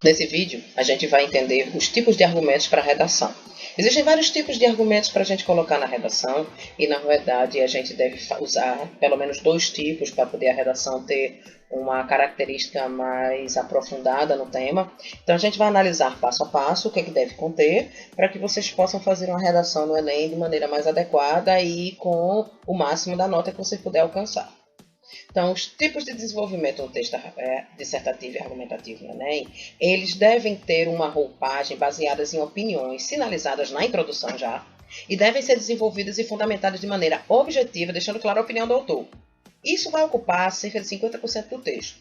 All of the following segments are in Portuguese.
Nesse vídeo, a gente vai entender os tipos de argumentos para redação. Existem vários tipos de argumentos para a gente colocar na redação e, na verdade, a gente deve usar pelo menos 2 tipos para poder a redação ter uma característica mais aprofundada no tema. Então, a gente vai analisar passo a passo o que deve conter para que vocês possam fazer uma redação no Enem de maneira mais adequada e com o máximo da nota que você puder alcançar. Então, os tipos de desenvolvimento no texto dissertativo e argumentativo no Enem, eles devem ter uma roupagem baseada em opiniões sinalizadas na introdução já, e devem ser desenvolvidas e fundamentadas de maneira objetiva, deixando clara a opinião do autor. Isso vai ocupar cerca de 50% do texto.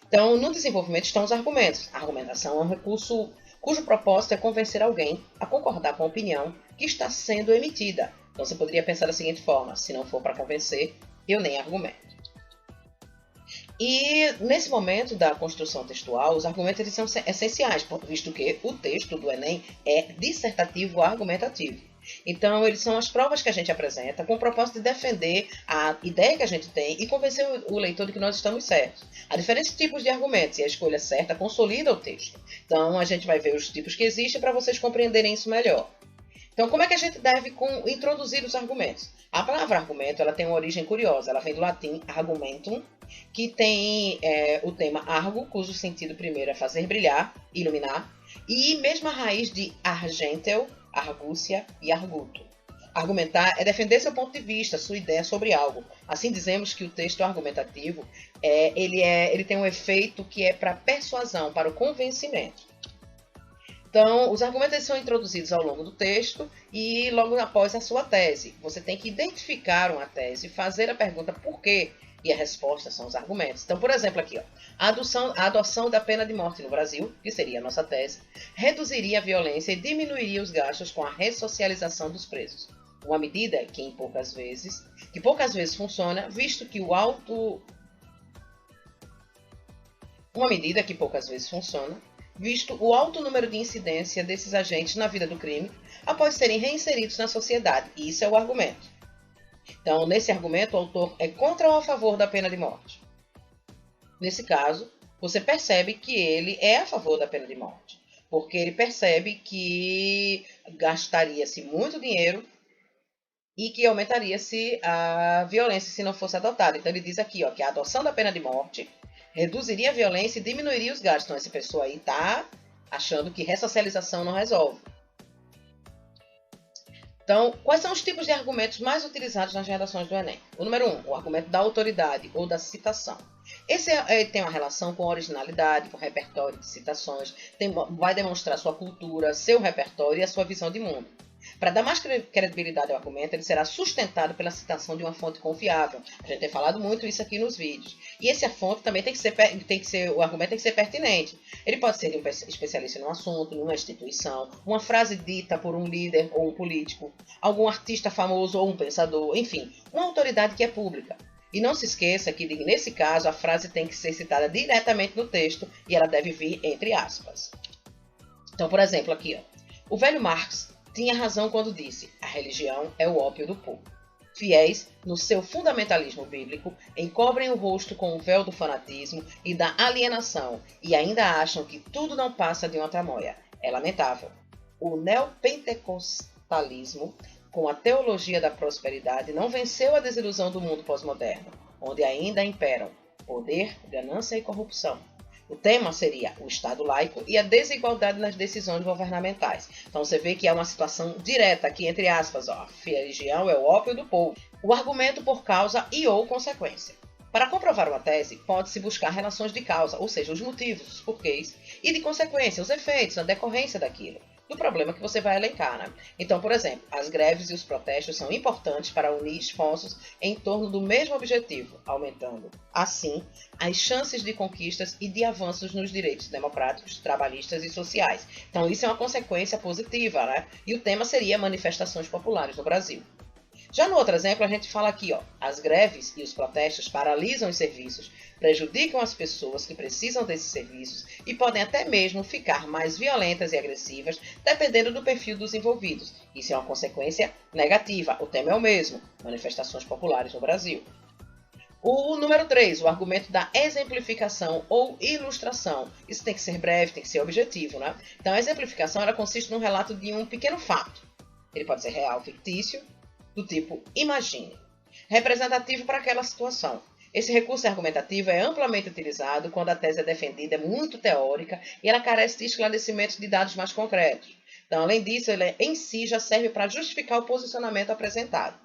Então, no desenvolvimento estão os argumentos. A argumentação é um recurso cujo propósito é convencer alguém a concordar com a opinião que está sendo emitida. Então, você poderia pensar da seguinte forma: se não for para convencer, eu nem argumento. E nesse momento da construção textual, os argumentos eles são essenciais, visto que o texto do Enem é dissertativo argumentativo. Então, eles são as provas que a gente apresenta com o propósito de defender a ideia que a gente tem e convencer o leitor de que nós estamos certos. Há diferentes tipos de argumentos e a escolha certa consolida o texto. Então, a gente vai ver os tipos que existem para vocês compreenderem isso melhor. Então, como é que a gente deve introduzir os argumentos? A palavra argumento ela tem uma origem curiosa. Ela vem do latim argumentum, que tem o tema argo, cujo sentido primeiro é fazer brilhar, iluminar, e mesma raiz de argentel, argúcia e arguto. Argumentar é defender seu ponto de vista, sua ideia sobre algo. Assim dizemos que o texto argumentativo ele tem um efeito que é para persuasão, para o convencimento. Então, os argumentos são introduzidos ao longo do texto e logo após a sua tese. Você tem que identificar uma tese, fazer a pergunta por quê, e a resposta são os argumentos. Então, por exemplo, aqui, ó, a adoção da pena de morte no Brasil, que seria a nossa tese, reduziria a violência e diminuiria os gastos com a ressocialização dos presos. Uma medida que poucas vezes funciona, visto que visto o alto número de incidência desses agentes na vida do crime após serem reinseridos na sociedade. E isso é o argumento. Então, nesse argumento, o autor é contra ou a favor da pena de morte. Nesse caso, você percebe que ele é a favor da pena de morte, porque ele percebe que gastaria-se muito dinheiro e que aumentaria-se a violência se não fosse adotada. Então, ele diz aqui, ó, que a adoção da pena de morte reduziria a violência e diminuiria os gastos. Então, essa pessoa aí está achando que ressocialização não resolve. Então, quais são os tipos de argumentos mais utilizados nas redações do Enem? O número 1, o argumento da autoridade ou da citação. Esse tem uma relação com originalidade, com repertório de citações, vai demonstrar sua cultura, seu repertório e a sua visão de mundo. Para dar mais credibilidade ao argumento, ele será sustentado pela citação de uma fonte confiável. A gente tem falado muito isso aqui nos vídeos. E essa fonte também o argumento tem que ser pertinente. Ele pode ser de um especialista num assunto, numa instituição, uma frase dita por um líder ou um político, algum artista famoso ou um pensador, enfim, uma autoridade que é pública. E não se esqueça que, nesse caso, a frase tem que ser citada diretamente no texto e ela deve vir entre aspas. Então, por exemplo, aqui, ó, o velho Marx tinha razão quando disse: a religião é o ópio do povo. Fiéis, no seu fundamentalismo bíblico, encobrem o rosto com o véu do fanatismo e da alienação e ainda acham que tudo não passa de uma tramóia. É lamentável. O neopentecostalismo, com a teologia da prosperidade, não venceu a desilusão do mundo pós-moderno, onde ainda imperam poder, ganância e corrupção. O tema seria o Estado laico e a desigualdade nas decisões governamentais. Então você vê que há uma situação direta aqui, entre aspas, ó, a religião é o ópio do povo. O argumento por causa e ou consequência. Para comprovar uma tese, pode-se buscar relações de causa, ou seja, os motivos, os porquês, e de consequência, os efeitos, a decorrência daquilo, do problema que você vai elencar, né? Então, por exemplo, as greves e os protestos são importantes para unir esforços em torno do mesmo objetivo, aumentando, assim, as chances de conquistas e de avanços nos direitos democráticos, trabalhistas e sociais. Então, isso é uma consequência positiva, né? E o tema seria manifestações populares no Brasil. Já no outro exemplo, a gente fala aqui, ó, as greves e os protestos paralisam os serviços, prejudicam as pessoas que precisam desses serviços e podem até mesmo ficar mais violentas e agressivas, dependendo do perfil dos envolvidos. Isso é uma consequência negativa. O tema é o mesmo, manifestações populares no Brasil. O número 3, o argumento da exemplificação ou ilustração. Isso tem que ser breve, tem que ser objetivo, né? Então, a exemplificação ela consiste num relato de um pequeno fato. Ele pode ser real ou fictício, do tipo imagine, representativo para aquela situação. Esse recurso argumentativo é amplamente utilizado quando a tese é defendida, é muito teórica e ela carece de esclarecimentos de dados mais concretos. Então, além disso, ele em si já serve para justificar o posicionamento apresentado.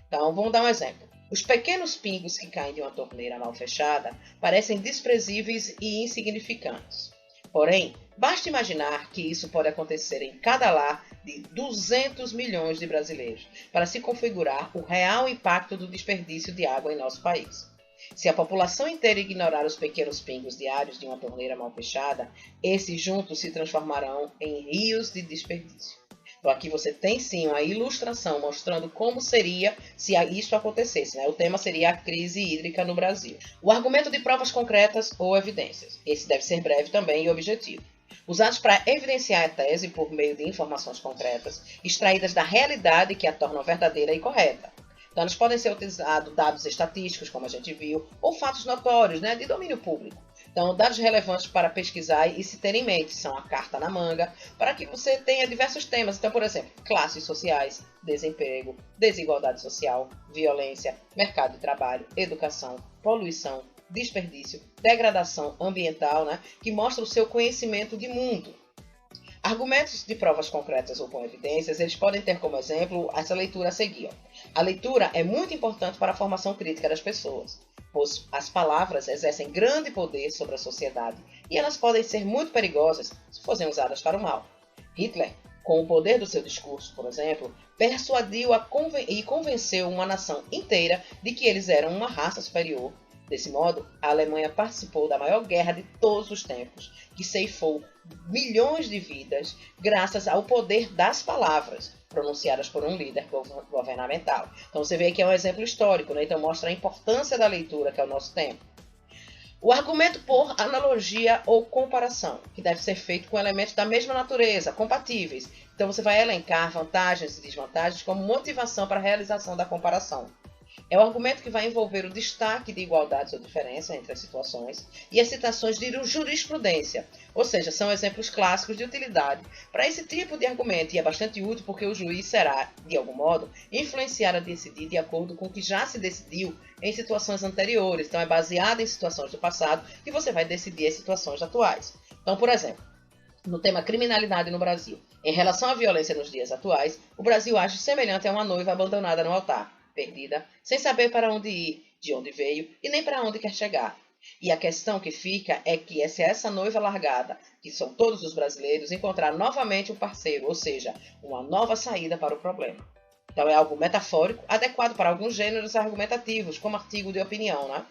Então, vamos dar um exemplo. Os pequenos pingos que caem de uma torneira mal fechada parecem desprezíveis e insignificantes. Porém, basta imaginar que isso pode acontecer em cada lar de 200 milhões de brasileiros para se configurar o real impacto do desperdício de água em nosso país. Se a população inteira ignorar os pequenos pingos diários de uma torneira mal fechada, esses juntos se transformarão em rios de desperdício. Então aqui você tem sim uma ilustração mostrando como seria se isso acontecesse, né? O tema seria a crise hídrica no Brasil. O argumento de provas concretas ou evidências. Esse deve ser breve também e objetivo. Usados para evidenciar a tese por meio de informações concretas, extraídas da realidade que a tornam verdadeira e correta. Então eles podem ser utilizados dados estatísticos, como a gente viu, ou fatos notórios, né, de domínio público. Então, dados relevantes para pesquisar e se ter em mente são a carta na manga, para que você tenha diversos temas. Então, por exemplo, classes sociais, desemprego, desigualdade social, violência, mercado de trabalho, educação, poluição, desperdício, degradação ambiental, né, que mostra o seu conhecimento de mundo. Argumentos de provas concretas ou com evidências, eles podem ter como exemplo essa leitura a seguir. A leitura é muito importante para a formação crítica das pessoas, pois as palavras exercem grande poder sobre a sociedade e elas podem ser muito perigosas se forem usadas para o mal. Hitler, com o poder do seu discurso, por exemplo, persuadiu e convenceu uma nação inteira de que eles eram uma raça superior. Desse modo, a Alemanha participou da maior guerra de todos os tempos, que ceifou milhões de vidas graças ao poder das palavras pronunciadas por um líder governamental. Então você vê que é um exemplo histórico, né? Então mostra a importância da leitura, que é o nosso tempo. O argumento por analogia ou comparação, que deve ser feito com elementos da mesma natureza, compatíveis. Então você vai elencar vantagens e desvantagens como motivação para a realização da comparação. É o argumento que vai envolver o destaque de igualdades ou diferença entre as situações e as citações de jurisprudência, ou seja, são exemplos clássicos de utilidade para esse tipo de argumento e é bastante útil porque o juiz será, de algum modo, influenciado a decidir de acordo com o que já se decidiu em situações anteriores. Então é baseado em situações do passado que você vai decidir as situações atuais. Então, por exemplo, no tema criminalidade no Brasil, em relação à violência nos dias atuais, o Brasil age semelhante a uma noiva abandonada no altar, perdida, sem saber para onde ir, de onde veio e nem para onde quer chegar. E a questão que fica é que se essa noiva largada, que são todos os brasileiros, encontrar novamente um parceiro, ou seja, uma nova saída para o problema. Então é algo metafórico, adequado para alguns gêneros argumentativos, como artigo de opinião, né?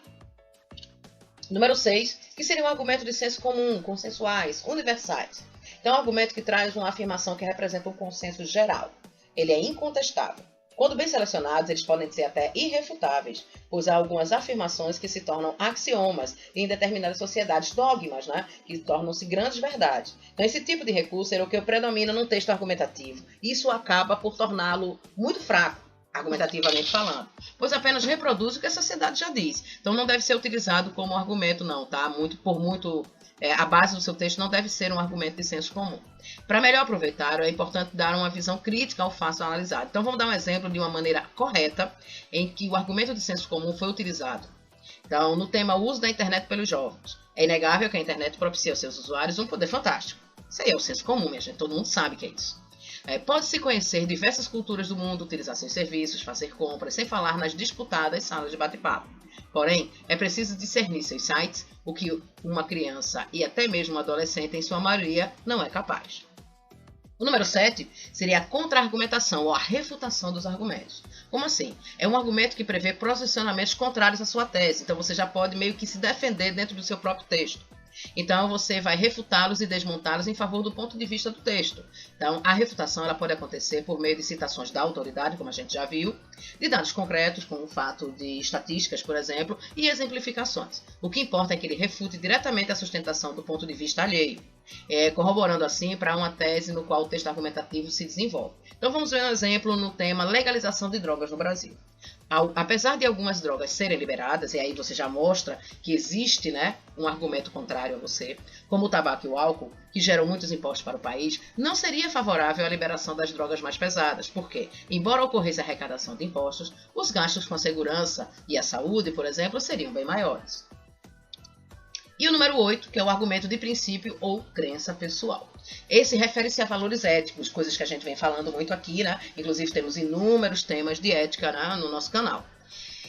Número 6, que seria um argumento de senso comum, consensuais, universais. Então é um argumento que traz uma afirmação que representa um consenso geral. Ele é incontestável. Quando bem selecionados, eles podem ser até irrefutáveis, pois há algumas afirmações que se tornam axiomas e em determinadas sociedades dogmas, né, que tornam-se grandes verdades. Então esse tipo de recurso é o que predomina num texto argumentativo. Isso acaba por torná-lo muito fraco, argumentativamente falando, pois apenas reproduz o que a sociedade já diz. Então não deve ser utilizado como argumento não, tá? A base do seu texto não deve ser um argumento de senso comum. Para melhor aproveitar, é importante dar uma visão crítica ao fato analisado. Então vamos dar um exemplo de uma maneira correta em que o argumento de senso comum foi utilizado. Então, no tema uso da internet pelos jovens. É inegável que a internet propicia aos seus usuários um poder fantástico. Isso aí é o senso comum, minha gente. Todo mundo sabe que é isso. Pode-se conhecer diversas culturas do mundo, utilizar seus serviços, fazer compras, sem falar nas disputadas salas de bate-papo. Porém, é preciso discernir seus sites, o que uma criança e até mesmo um adolescente, em sua maioria, não é capaz. O número 7 seria a contra-argumentação ou a refutação dos argumentos. Como assim? É um argumento que prevê posicionamentos contrários à sua tese, então você já pode meio que se defender dentro do seu próprio texto. Então você vai refutá-los e desmontá-los em favor do ponto de vista do texto. Então a refutação ela pode acontecer por meio de citações da autoridade, como a gente já viu, de dados concretos, como o fato de estatísticas, por exemplo, e exemplificações. O que importa é que ele refute diretamente a sustentação do ponto de vista alheio. corroborando assim para uma tese no qual o texto argumentativo se desenvolve. Então vamos ver um exemplo no tema legalização de drogas no Brasil. Apesar de algumas drogas serem liberadas, e aí você já mostra que existe, né, um argumento contrário a você, como o tabaco e o álcool, que geram muitos impostos para o país, não seria favorável a liberação das drogas mais pesadas, porque, embora ocorresse a arrecadação de impostos, os gastos com a segurança e a saúde, por exemplo, seriam bem maiores. E o número 8, que é o argumento de princípio ou crença pessoal. Esse refere-se a valores éticos, coisas que a gente vem falando muito aqui, né? Inclusive temos inúmeros temas de ética, né, no nosso canal.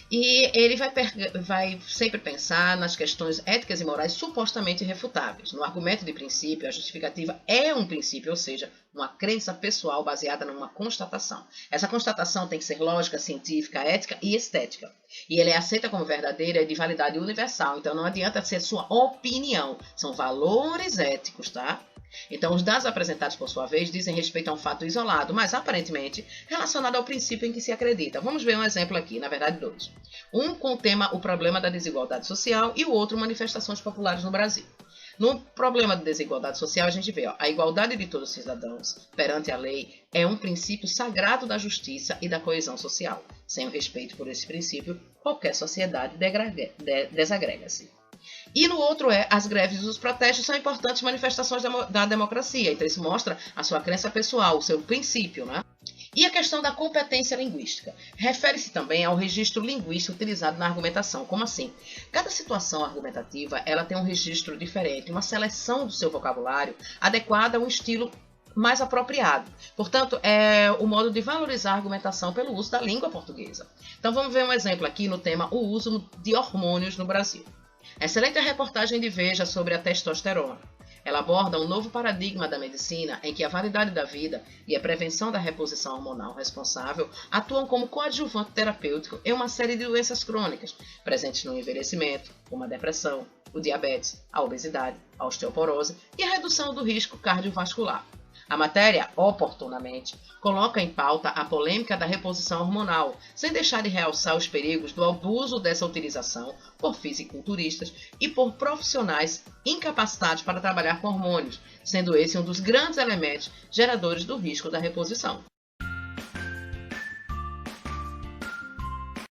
E ele vai sempre pensar nas questões éticas e morais supostamente irrefutáveis. No argumento de princípio, a justificativa é um princípio, ou seja, uma crença pessoal baseada numa constatação. Essa constatação tem que ser lógica, científica, ética e estética. E ele é aceita como verdadeira e de validade universal. Então não adianta ser sua opinião. São valores éticos, tá? Então, os dados apresentados, por sua vez, dizem respeito a um fato isolado, mas aparentemente relacionado ao princípio em que se acredita. Vamos ver um exemplo aqui, na verdade, dois. Um com o tema o problema da desigualdade social e o outro manifestações populares no Brasil. No problema da desigualdade social, a gente vê a igualdade de todos os cidadãos perante a lei é um princípio sagrado da justiça e da coesão social. Sem o respeito por esse princípio, qualquer sociedade desagrega-se. E no outro as greves e os protestos são importantes manifestações da democracia. Então isso mostra a sua crença pessoal, o seu princípio, né? E a questão da competência linguística. Refere-se também ao registro linguístico utilizado na argumentação. Como assim? Cada situação argumentativa ela tem um registro diferente, uma seleção do seu vocabulário adequada a um estilo mais apropriado. Portanto, é o modo de valorizar a argumentação pelo uso da língua portuguesa. Então vamos ver um exemplo aqui no tema o uso de hormônios no Brasil. Excelente a reportagem de Veja sobre a testosterona. Ela aborda um novo paradigma da medicina em que a validade da vida e a prevenção da reposição hormonal responsável atuam como coadjuvante terapêutico em uma série de doenças crônicas presentes no envelhecimento, como a depressão, o diabetes, a obesidade, a osteoporose e a redução do risco cardiovascular. A matéria, oportunamente, coloca em pauta a polêmica da reposição hormonal, sem deixar de realçar os perigos do abuso dessa utilização por fisiculturistas e por profissionais incapacitados para trabalhar com hormônios, sendo esse um dos grandes elementos geradores do risco da reposição.